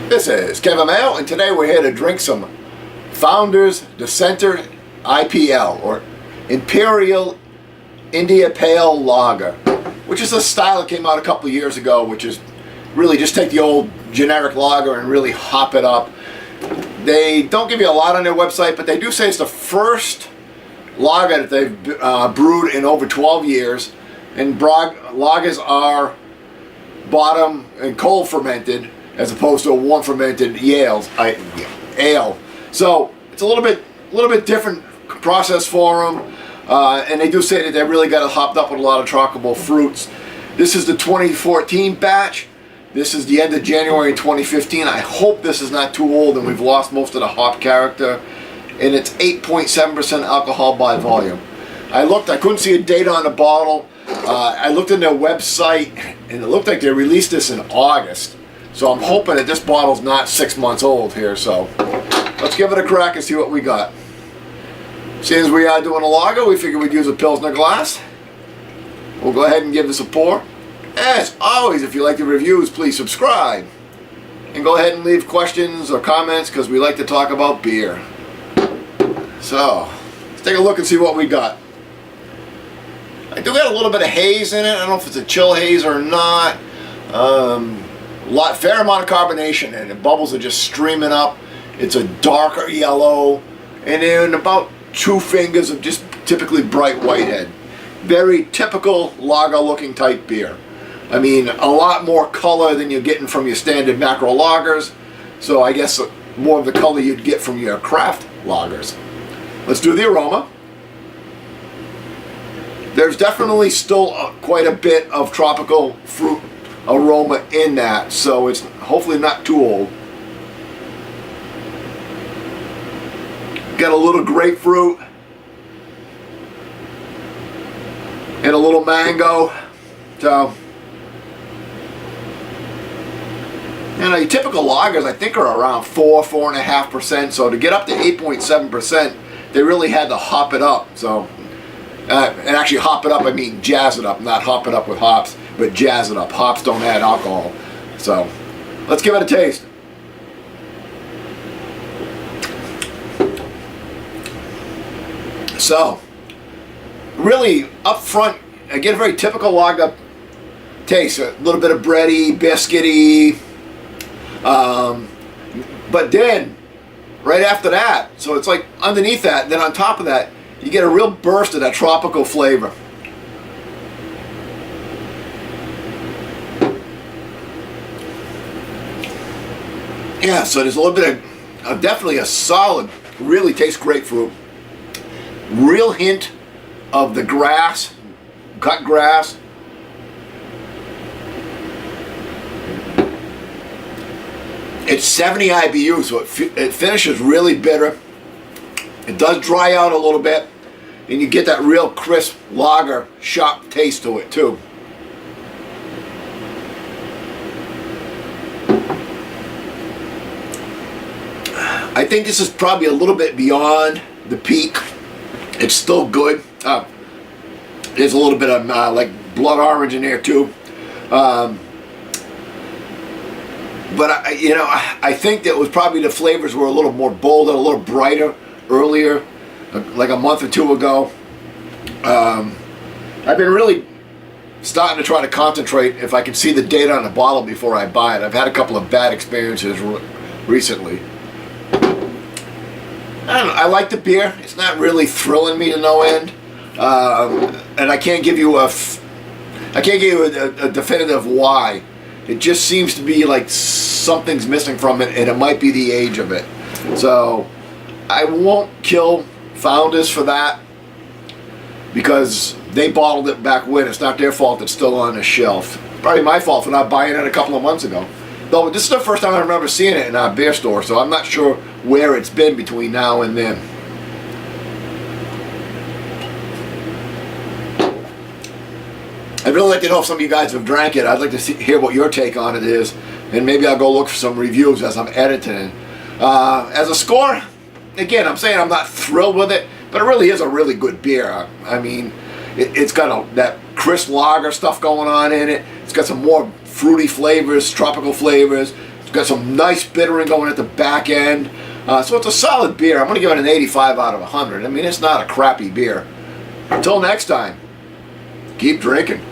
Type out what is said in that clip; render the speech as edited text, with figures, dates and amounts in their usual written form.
This is Kevin Mayo, and today we're here to drink some Founders Dissenter IPL, or Imperial India Pale Lager, which is a style that came out a couple of years ago, which is really just take the old generic lager and really hop it up. They don't give you a lot on their website, but they do say it's the first lager that they've brewed in over 12 years, and lagers are bottom and cold fermented as opposed to a warm fermented ale. So it's a little bit different process for them, and they do say that they really got it hopped up with a lot of tropical fruits. This is the 2014 batch. This is the end of January 2015. I hope this is not too old and we've lost most of the hop character. And it's 8.7% alcohol by volume. I couldn't see a date on the bottle. I looked in their website and it looked like they released this in August. So I'm hoping that this bottle's not 6 months old here. So let's give it a crack and see what we got. Seeing as we are doing a lager, we figured we'd use a Pilsner glass. We'll go ahead and give this a pour. As always, if you like the reviews, please subscribe. And go ahead and leave questions or comments because we like to talk about beer. So, let's take a look and see what we got. I do got a little bit of haze in it. I don't know if it's a chill haze or not. Fair amount of carbonation in it. The bubbles are just streaming up. It's a darker yellow. And then about 2 fingers of just typically bright whitehead. Very typical lager looking type beer. I mean, a lot more color than you're getting from your standard macro lagers. So I guess more of the color you'd get from your craft lagers. Let's do the aroma. There's definitely still quite a bit of tropical fruit aroma in that, so it's hopefully not too old. Got a little grapefruit and a little mango. So, you know, your typical lagers I think are around 4.5%. So to get up to 8.7%, they really had to hop it up. So, and actually hop it up, I mean jazz it up, not hop it up with hops, but jazz it up. Hops don't add alcohol. So, let's give it a taste. So, really up front, I get a very typical lager taste. A little bit of bready, biscuity, but then right after that, so it's like underneath that, and then on top of that, you get a real burst of that tropical flavor. Yeah, so there's a little bit of definitely a solid, really tastes grapefruit. Real hint of the grass, cut grass. It's 70 IBUs, so it finishes really bitter. It does dry out a little bit, and you get that real crisp lager shop taste to it too. I think this is probably a little bit beyond the peak. It's still good. There's a little bit of like blood orange in there too. But I think that was probably the flavors were a little more bolder, a little brighter earlier, like a month or two ago. I've been really starting to try to concentrate if I can see the date on the bottle before I buy it. I've had a couple of bad experiences recently. I don't know, I like the beer. It's not really thrilling me to no end, and I can't give you a definitive why. It just seems to be like something's missing from it, and it might be the age of it. So I won't kill Founders for that because they bottled it back when. It's not their fault it's still on the shelf. Probably my fault for not buying it a couple of months ago. Though this is the first time I remember seeing it in our beer store, so I'm not sure where it's been between now and then. I'd really like to know if some of you guys have drank it. I'd like to hear what your take on it is, and maybe I'll go look for some reviews as I'm editing. As a score, again, I'm saying I'm not thrilled with it, but it really is a really good beer. I mean, it's got that crisp lager stuff going on in it. It's got some more fruity flavors, tropical flavors. It's got some nice bittering going at the back end. So it's a solid beer. I'm going to give it an 85 out of 100. I mean, it's not a crappy beer. Until next time, keep drinking.